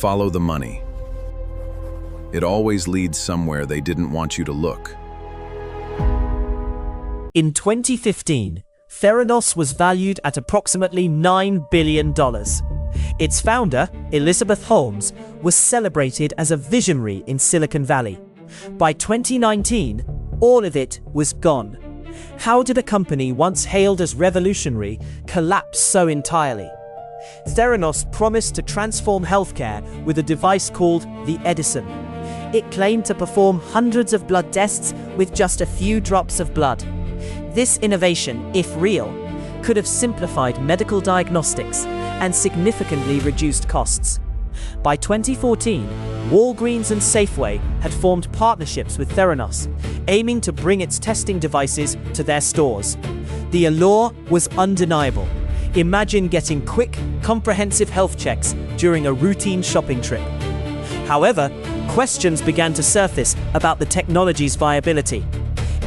Follow the money. It always leads somewhere they didn't want you to look. In 2015, Theranos was valued at approximately $9 billion. Its founder, Elizabeth Holmes, was celebrated as a visionary in Silicon Valley. By 2019, all of it was gone. How did a company once hailed as revolutionary collapse so entirely? Theranos promised to transform healthcare with a device called the Edison. It claimed to perform hundreds of blood tests with just a few drops of blood. This innovation, if real, could have simplified medical diagnostics and significantly reduced costs. By 2014, Walgreens and Safeway had formed partnerships with Theranos, aiming to bring its testing devices to their stores. The allure was undeniable. Imagine getting quick, comprehensive health checks during a routine shopping trip. However, questions began to surface about the technology's viability.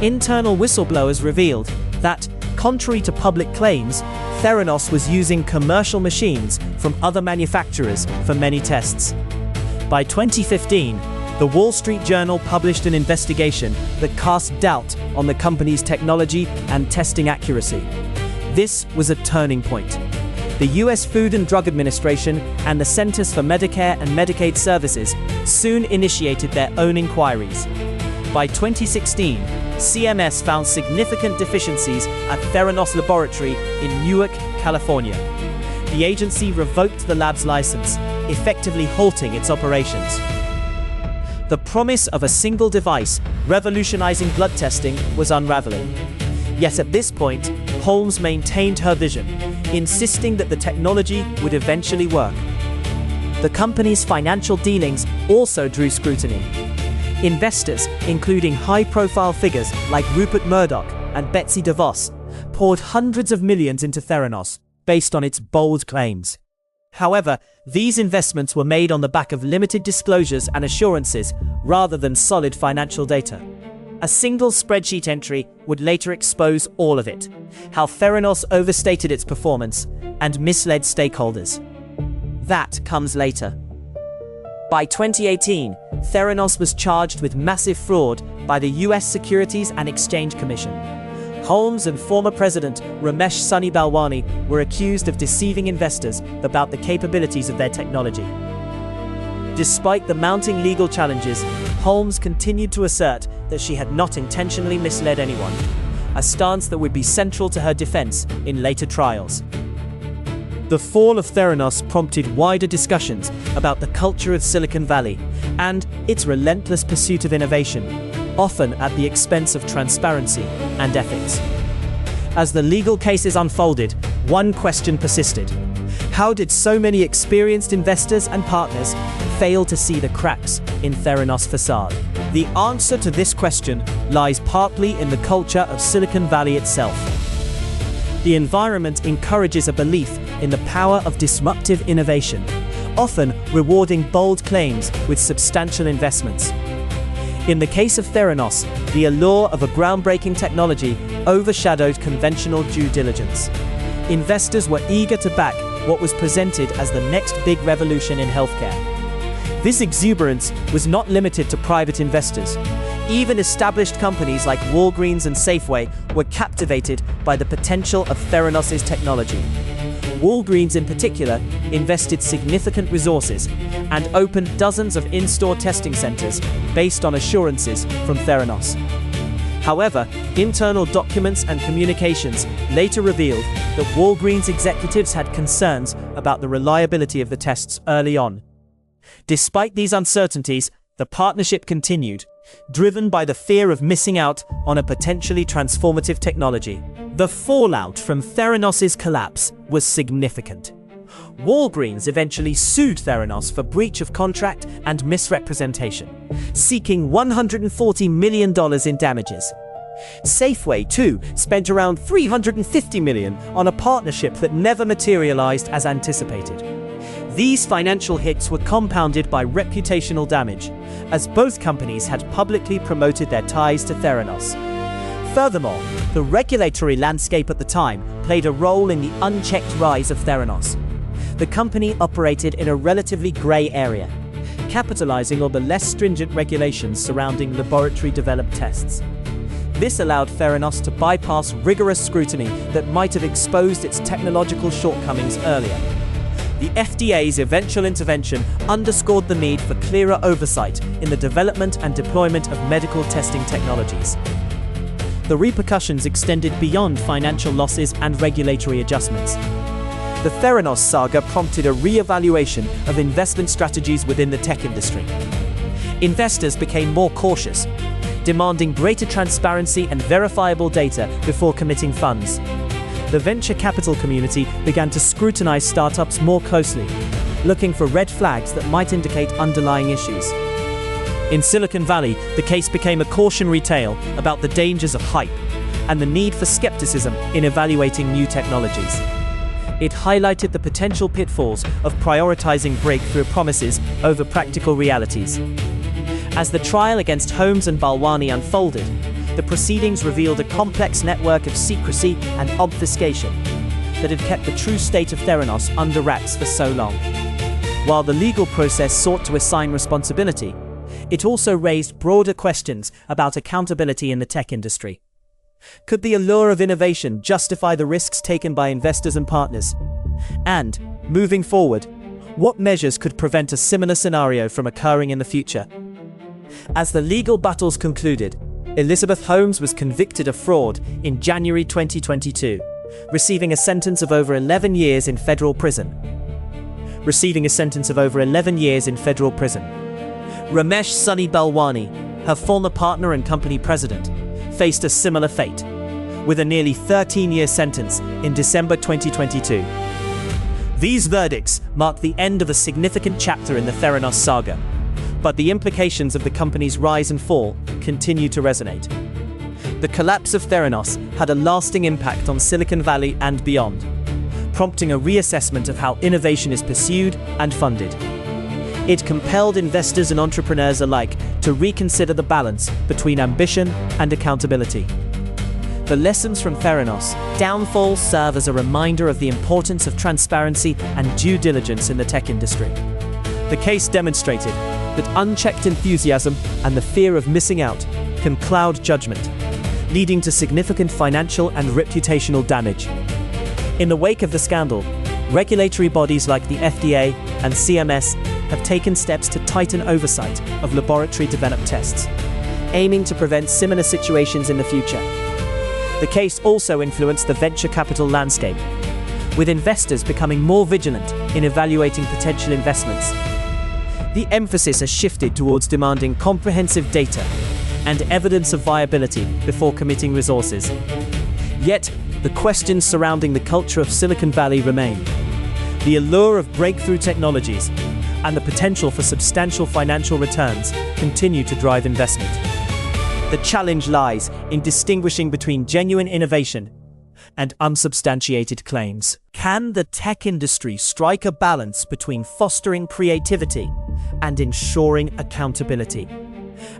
Internal whistleblowers revealed that, contrary to public claims, Theranos was using commercial machines from other manufacturers for many tests. By 2015, the Wall Street Journal published an investigation that cast doubt on the company's technology and testing accuracy. This was a turning point. The U.S. Food and Drug Administration and the Centers for Medicare and Medicaid Services soon initiated their own inquiries. By 2016, CMS found significant deficiencies at Theranos Laboratory in Newark, California. The agency revoked the lab's license, effectively halting its operations. The promise of a single device revolutionizing blood testing was unraveling. Yet at this point, Holmes maintained her vision, insisting that the technology would eventually work. The company's financial dealings also drew scrutiny. Investors, including high-profile figures like Rupert Murdoch and Betsy DeVos, poured hundreds of millions into Theranos based on its bold claims. However, these investments were made on the back of limited disclosures and assurances rather than solid financial data. A single spreadsheet entry would later expose all of it: how Theranos overstated its performance and misled stakeholders. That comes later. By 2018, Theranos was charged with massive fraud by the US Securities and Exchange Commission. Holmes and former President Ramesh Sunny Balwani were accused of deceiving investors about the capabilities of their technology. Despite the mounting legal challenges, Holmes continued to assert that she had not intentionally misled anyone, a stance that would be central to her defense in later trials. The fall of Theranos prompted wider discussions about the culture of Silicon Valley and its relentless pursuit of innovation, often at the expense of transparency and ethics. As the legal cases unfolded, one question persisted: how did so many experienced investors and partners fail to see the cracks in Theranos' facade? The answer to this question lies partly in the culture of Silicon Valley itself. The environment encourages a belief in the power of disruptive innovation, often rewarding bold claims with substantial investments. In the case of Theranos, the allure of a groundbreaking technology overshadowed conventional due diligence. Investors were eager to back what was presented as the next big revolution in healthcare. This exuberance was not limited to private investors. Even established companies like Walgreens and Safeway were captivated by the potential of Theranos' technology. Walgreens in particular invested significant resources and opened dozens of in-store testing centers based on assurances from Theranos. However, internal documents and communications later revealed that Walgreens executives had concerns about the reliability of the tests early on. Despite these uncertainties, the partnership continued, driven by the fear of missing out on a potentially transformative technology. The fallout from Theranos' collapse was significant. Walgreens eventually sued Theranos for breach of contract and misrepresentation, seeking $140 million in damages. Safeway, too, spent around $350 million on a partnership that never materialized as anticipated. These financial hits were compounded by reputational damage, as both companies had publicly promoted their ties to Theranos. Furthermore, the regulatory landscape at the time played a role in the unchecked rise of Theranos. the company operated in a relatively grey area, capitalizing on the less stringent regulations surrounding laboratory-developed tests. This allowed Theranos to bypass rigorous scrutiny that might have exposed its technological shortcomings earlier. The FDA's eventual intervention underscored the need for clearer oversight in the development and deployment of medical testing technologies. The repercussions extended beyond financial losses and regulatory adjustments. The Theranos saga prompted a re-evaluation of investment strategies within the tech industry. Investors became more cautious, demanding greater transparency and verifiable data before committing funds. The venture capital community began to scrutinize startups more closely, looking for red flags that might indicate underlying issues. In Silicon Valley, the case became a cautionary tale about the dangers of hype and the need for skepticism in evaluating new technologies. It highlighted the potential pitfalls of prioritizing breakthrough promises over practical realities. As the trial against Holmes and Balwani unfolded, the proceedings revealed a complex network of secrecy and obfuscation that had kept the true state of Theranos under wraps for so long. While the legal process sought to assign responsibility, it also raised broader questions about accountability in the tech industry. Could the allure of innovation justify the risks taken by investors and partners? And, moving forward, what measures could prevent a similar scenario from occurring in the future? As the legal battles concluded, Elizabeth Holmes was convicted of fraud in January 2022, receiving a sentence of over 11 years in federal prison. Ramesh Sunny Balwani, her former partner and company president, faced a similar fate, with a nearly 13-year sentence in December 2022. These verdicts marked the end of a significant chapter in the Theranos saga, but the implications of the company's rise and fall continue to resonate. The collapse of Theranos had a lasting impact on Silicon Valley and beyond, prompting a reassessment of how innovation is pursued and funded. It compelled investors and entrepreneurs alike to reconsider the balance between ambition and accountability. The lessons from Theranos' downfall serve as a reminder of the importance of transparency and due diligence in the tech industry. The case demonstrated that unchecked enthusiasm and the fear of missing out can cloud judgment, leading to significant financial and reputational damage. In the wake of the scandal, regulatory bodies like the FDA and CMS have taken steps to tighten oversight of laboratory-developed tests, aiming to prevent similar situations in the future. The case also influenced the venture capital landscape, with investors becoming more vigilant in evaluating potential investments. The emphasis has shifted towards demanding comprehensive data and evidence of viability before committing resources. Yet, the questions surrounding the culture of Silicon Valley remain. The allure of breakthrough technologies and the potential for substantial financial returns continue to drive investment. The challenge lies in distinguishing between genuine innovation and unsubstantiated claims. Can the tech industry strike a balance between fostering creativity and ensuring accountability?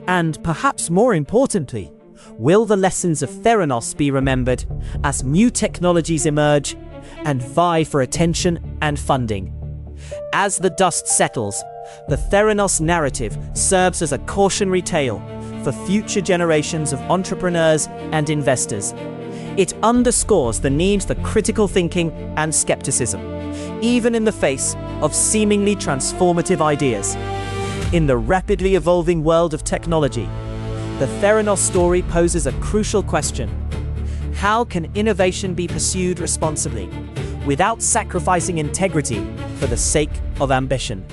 And perhaps more importantly, will the lessons of Theranos be remembered as new technologies emerge and vie for attention and funding? As the dust settles, the Theranos narrative serves as a cautionary tale for future generations of entrepreneurs and investors. It underscores the need for critical thinking and skepticism, even in the face of seemingly transformative ideas. In the rapidly evolving world of technology, the Theranos story poses a crucial question. How can innovation be pursued responsibly, without sacrificing integrity for the sake of ambition?